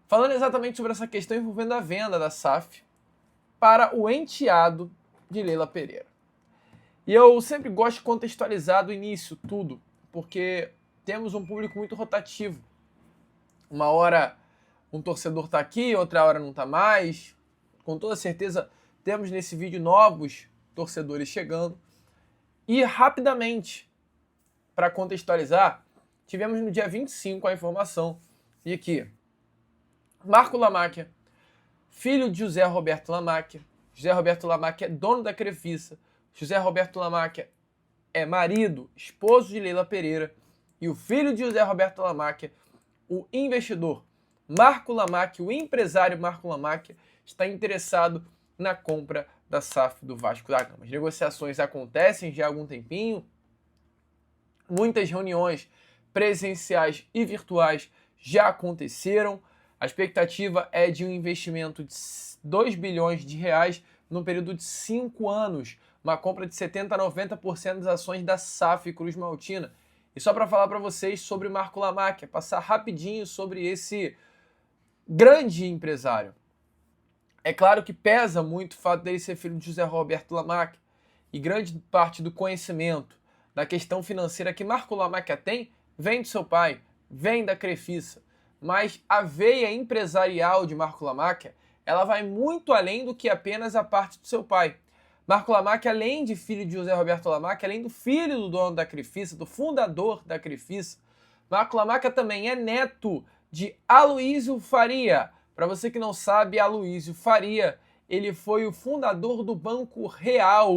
falando exatamente sobre essa questão envolvendo a venda da SAF para o enteado de Leila Pereira. E eu sempre gosto de contextualizar do início tudo, porque temos um público muito rotativo. Uma hora um torcedor está aqui, outra hora não está mais. Com toda certeza temos nesse vídeo novos torcedores chegando. E rapidamente, para contextualizar, tivemos no dia 25 a informação de que Marco Lamáquia, filho de José Roberto Lamáquia, José Roberto Lamáquia é dono da Crefisa, José Roberto Lamáquia é marido, esposo de Leila Pereira, e o filho de José Roberto Lamáquia, o investidor Marco Lamáquia, o empresário Marco Lamáquia, está interessado na compra da SAF do Vasco da Gama. As negociações acontecem já há algum tempinho, muitas reuniões presenciais e virtuais já aconteceram. A expectativa é de um investimento de 2 bilhões de reais no período de 5 anos, uma compra de 70% a 90% das ações da SAF Cruz Maltina. E só para falar para vocês sobre o Marco Lamáquia, passar rapidinho sobre esse grande empresário. É claro que pesa muito o fato dele ser filho de José Roberto Lamáquia, e grande parte do conhecimento da questão financeira que Marco Lamáquia tem vem do seu pai, vem da Crefisa. Mas a veia empresarial de Marco Lamáquia, ela vai muito além do que apenas a parte do seu pai. Marco Lamáquia, além de filho de José Roberto Lamáquia, além do filho do dono da Crefisa, do fundador da Crefisa, Marco Lamáquia também é neto de Aloísio Faria. Para você que não sabe, Aloísio Faria, ele foi o fundador do Banco Real,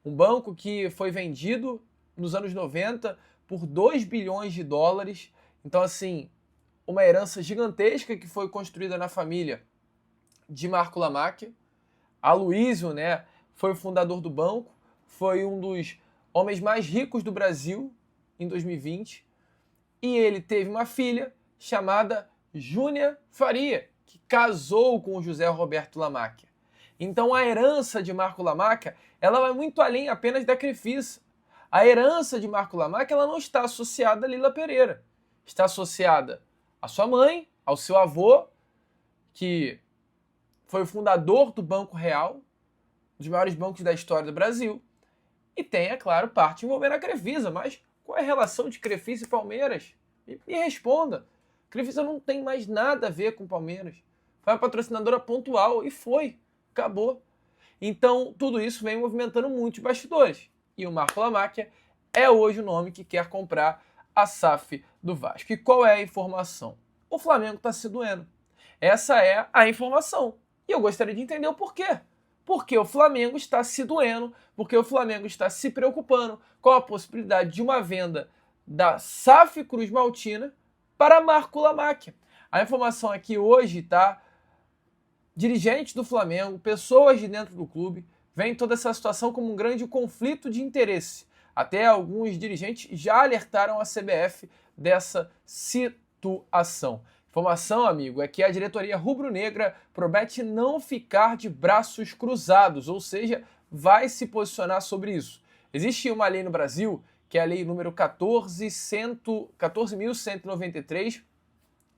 um banco que foi vendido nos anos 90 por 2 bilhões de dólares. Então, assim, uma herança gigantesca que foi construída na família de Marco Lamáquia. Aloísio, né, foi o fundador do banco, foi um dos homens mais ricos do Brasil em 2020. E ele teve uma filha chamada Júnia Faria, que casou com o José Roberto Lamáquia. Então a herança de Marco Lamáquia, ela vai muito além apenas da Crefisa. A herança de Marco Lamáquia, ela não está associada a Leila Pereira. Está associada à sua mãe, ao seu avô, que foi o fundador do Banco Real, um dos maiores bancos da história do Brasil. E tem, é claro, parte envolvendo a Crefisa, mas qual é a relação de Crefisa e Palmeiras? Me responda. Crefisa não tem mais nada a ver com Palmeiras. Foi uma patrocinadora pontual e foi. Acabou. Então, tudo isso vem movimentando muitos bastidores. E o Marco Lamáquia é hoje o nome que quer comprar a SAF do Vasco. E qual é a informação? O Flamengo está se doendo. Essa é a informação. E eu gostaria de entender o porquê. Porque o Flamengo está se doendo, porque o Flamengo está se preocupando com a possibilidade de uma venda da SAF Cruz Maltina para Marco Lamáquia. A informação aqui hoje, tá? Dirigentes do Flamengo, pessoas de dentro do clube, veem toda essa situação como um grande conflito de interesse. Até alguns dirigentes já alertaram a CBF dessa situação. Informação, amigo, é que a diretoria rubro-negra promete não ficar de braços cruzados, ou seja, vai se posicionar sobre isso. Existe uma lei no Brasil, que é a lei número 14.193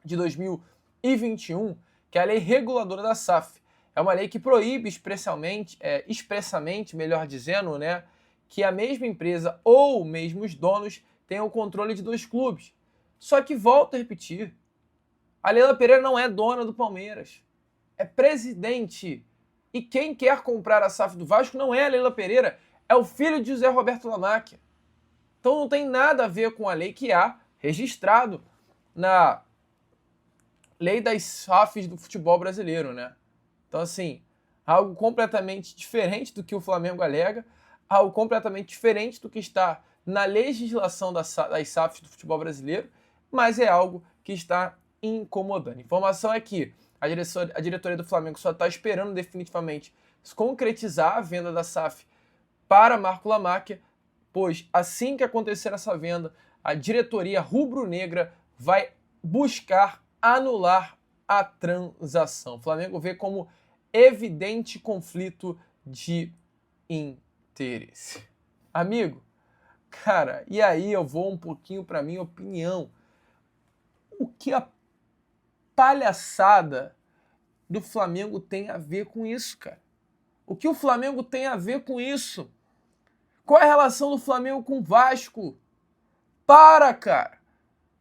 de 2021, que é a lei reguladora da SAF. É uma lei que proíbe expressamente, melhor dizendo, né, que a mesma empresa ou mesmo os donos tenham o controle de 2 clubes. Só que, volto a repetir, a Leila Pereira não é dona do Palmeiras, é presidente. E quem quer comprar a SAF do Vasco não é a Leila Pereira, é o filho de José Roberto Lamáquia. Então não tem nada a ver com a lei que há registrado na lei das SAFs do futebol brasileiro, né? Então, assim, algo completamente diferente do que o Flamengo alega, algo completamente diferente do que está na legislação das SAFs do futebol brasileiro, mas é algo que está incomodando. A informação é que a diretoria do Flamengo só está esperando definitivamente se concretizar a venda da SAF para Marco Lamáquia, pois assim que acontecer essa venda, a diretoria rubro-negra vai buscar anular a transação. O Flamengo vê como evidente conflito de interesse. Amigo, cara, e aí eu vou um pouquinho para minha opinião. O que a palhaçada do Flamengo tem a ver com isso, cara? O que o Flamengo tem a ver com isso? Qual é a relação do Flamengo com o Vasco? Para, cara!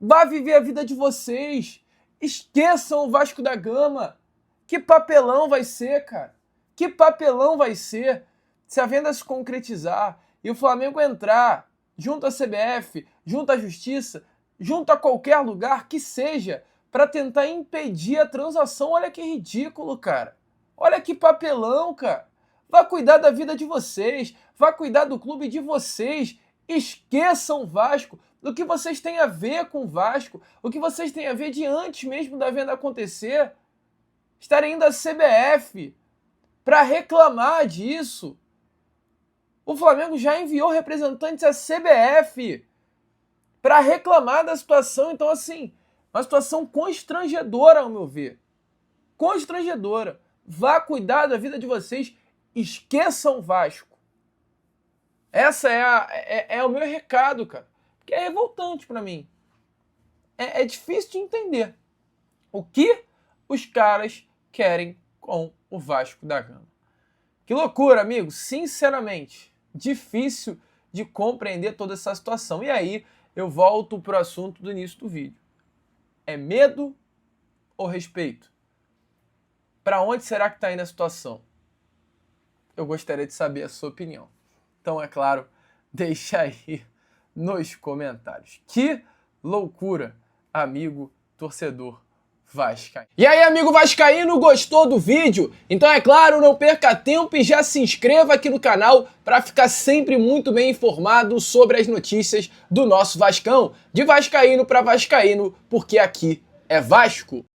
Vá viver a vida de vocês. Esqueçam o Vasco da Gama. Que papelão vai ser, cara? Que papelão vai ser se a venda se concretizar e o Flamengo entrar junto à CBF, junto à Justiça, junto a qualquer lugar que seja, para tentar impedir a transação? Olha que ridículo, cara. Olha que papelão, cara. Vá cuidar da vida de vocês, vá cuidar do clube de vocês. Esqueçam o Vasco. O que vocês têm a ver com o Vasco? O que vocês têm a ver de antes mesmo da venda acontecer? Estarem indo à CBF para reclamar disso. O Flamengo já enviou representantes à CBF para reclamar da situação. Então, assim, uma situação constrangedora, ao meu ver. Constrangedora. Vá cuidar da vida de vocês. Esqueçam o Vasco. Essa é o meu recado, cara. Porque é revoltante para mim. É difícil de entender o que os caras querem com o Vasco da Gama. Que loucura, amigo. Sinceramente, difícil de compreender toda essa situação. E aí, eu volto pro assunto do início do vídeo. É medo ou respeito? Para onde será que está indo a situação? Eu gostaria de saber a sua opinião. Então, é claro, deixa aí nos comentários. Que loucura, amigo torcedor vascaíno. E aí, amigo vascaíno, gostou do vídeo? Então, é claro, não perca tempo e já se inscreva aqui no canal para ficar sempre muito bem informado sobre as notícias do nosso Vascão. De vascaíno para vascaíno, porque aqui é Vasco.